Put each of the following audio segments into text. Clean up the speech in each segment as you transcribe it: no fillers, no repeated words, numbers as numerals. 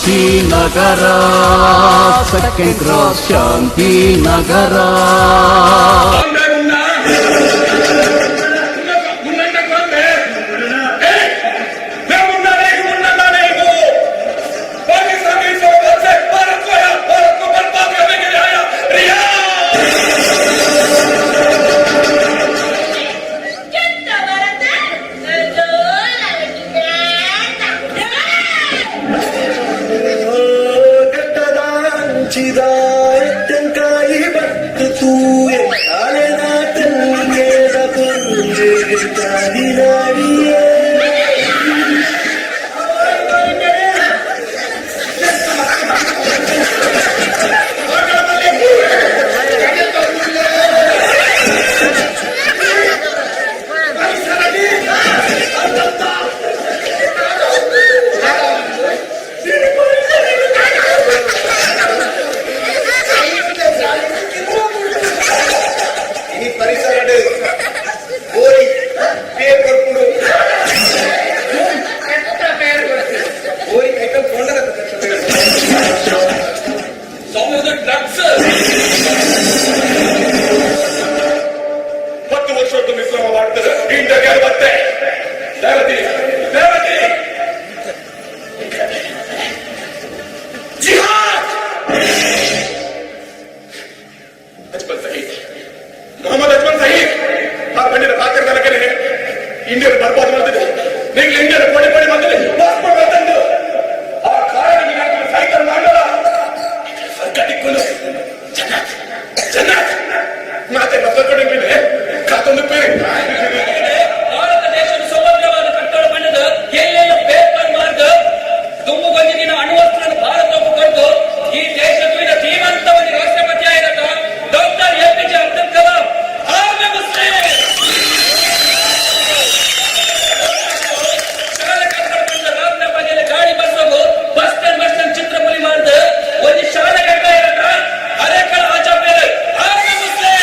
ಶಾಂತಿ ನಗರ, second cross ಶಾಂತಿ ನಗರ. India बर्बाद ಮಾಡ್ತಿದೆ ನೀವು ಇಂಡಿಯಾ ಪಡಿ ಪಡಿ ಮಾಡ್ತಿದೆ ಪಾಸ್ಪೋರ್ಟ್ ಬಂತು ಆ ಕಾರಣ ನೀವು ಸೈಕಲ್ ಮಾಡಲ್ಲ ಕಟ್ಟಿಕೊಂಡು ಜನ್ನತ್ ಮಾತೆ ಮತ್ತೊಂದು ಮೇಲೆ ಕಾತೊಂದು ಪೇರೆ ಭಾರತ ದೇಶದ ಸುಭದ್ರವಾದ ಕಟ್ಟಡ ಬಂದದ ಎಲ್ಲೆಲ್ಲ ಪೇಪರ್ ಮಾರ್ಗ ತುಂಬುಗೊಂದಿನ ಅಣ್ವಸ್ತ್ರನ ಭಾರತ ಒಪ್ಪಿಕೊಂಡು ಈ ದೇಶದ ಶ್ರೀಮಂತವಾದ ರಾಷ್ಟ್ರಪತಿ ಆಗಿರತ doctor APJ Abdul Kalam army ಮುಸ್ಲಿಂ ಗಾಡಿ ಬಸ್ಸೋಗು ಬಸ್ ಸ್ಟ್ಯಾಂಡ್ ಚಿತ್ರಪುಲಿ ಮಾಡ್ದ ಒಂದು ಶಾಲೆ ಕಟ್ಟ ಇರತ್ತ ಅದೇ ಕಳ ಆಚಾ ಬೇರೆ ಆರ್ಮಿ ಮುಸ್ಲಿಂ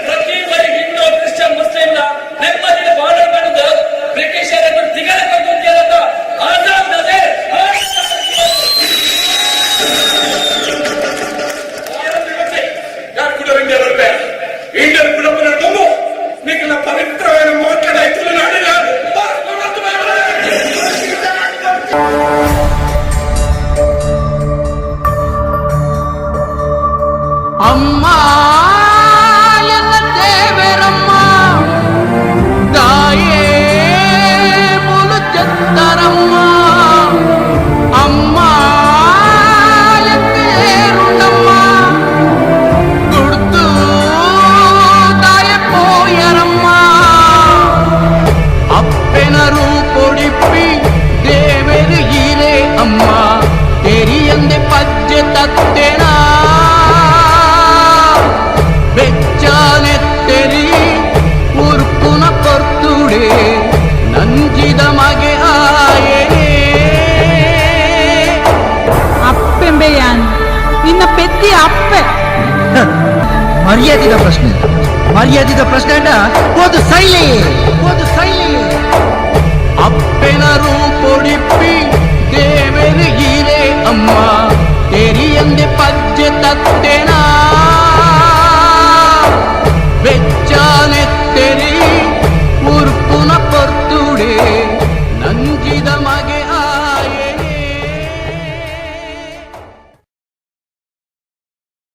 ಪ್ರತಿ ಬರಿ ಹಿಂದೂ ಕ್ರಿಶ್ಚಿಯನ್ ಮುಸ್ಲಿಂ ನೆಮ್ಮದಿನ ಬಾರ್ಡರ್ ಮಾಡಿದ ಬ್ರಿಟಿಷರನ್ನು ದಿಗಲ ಕೊಂದಿರತ್ತ ಆಜಾದ್ ನಜರ್ ಯಾರು ಕೂಡ ಇಂಡಿಯಾ ಬರ್ತಾರೆ ಇಂಡಿಯಾ ಕೂಡ ತುಂಬ ನಿಖಿಲ ಪವಿತ್ರವಾದ ಮೋಕ್ಷದ ಇತ್ತು ನಾಡಿನ ಅಮ್ಮ ಎನ್ನ ದೇವರಮ್ಮ ತಾಯೇ ಮುಲು ಚತ್ತರಮ್ಮ ಅಮ್ಮ ಎಂದೇರುಂಡಮ್ಮ ಗುಡ್ದು ತಾಯ ಪೋಯರಮ್ಮ ಅಪ್ಪೆನರು ಕೊಡಿಪ್ಪಿ ದೇವರು ಹೀರೆ ಅಮ್ಮ ತೆರಿಯಂದೆ ಪಜ್ಜೆ ತತ್ತೇನ ಬೆಚ್ಚಾನೆತ್ತೆರಿ ಉರ್ಪುನ ಕೊರ್ತುಡೆ ನಂಜಿದ ಮಗೆ ಆಯೇನೆ ಅಪ್ಪೆಂಬೆಯಾನ್ ನಿನ್ನ ಪೆತ್ತಿ ಅಪ್ಪೆ ಮರ್ಯಾದಿದ ಪ್ರಶ್ನೆ ಅಂಡ ಓದು ಸೈಲೆ ಅಪ್ಪೆನರು ಕೊಡಿಪ್ಪಿ ದೇವರು ಹೀರೆ ಅಮ್ಮ ತೆರಿಯಂದೆ ಪಜ್ಜೆ ತತ್ತೇನ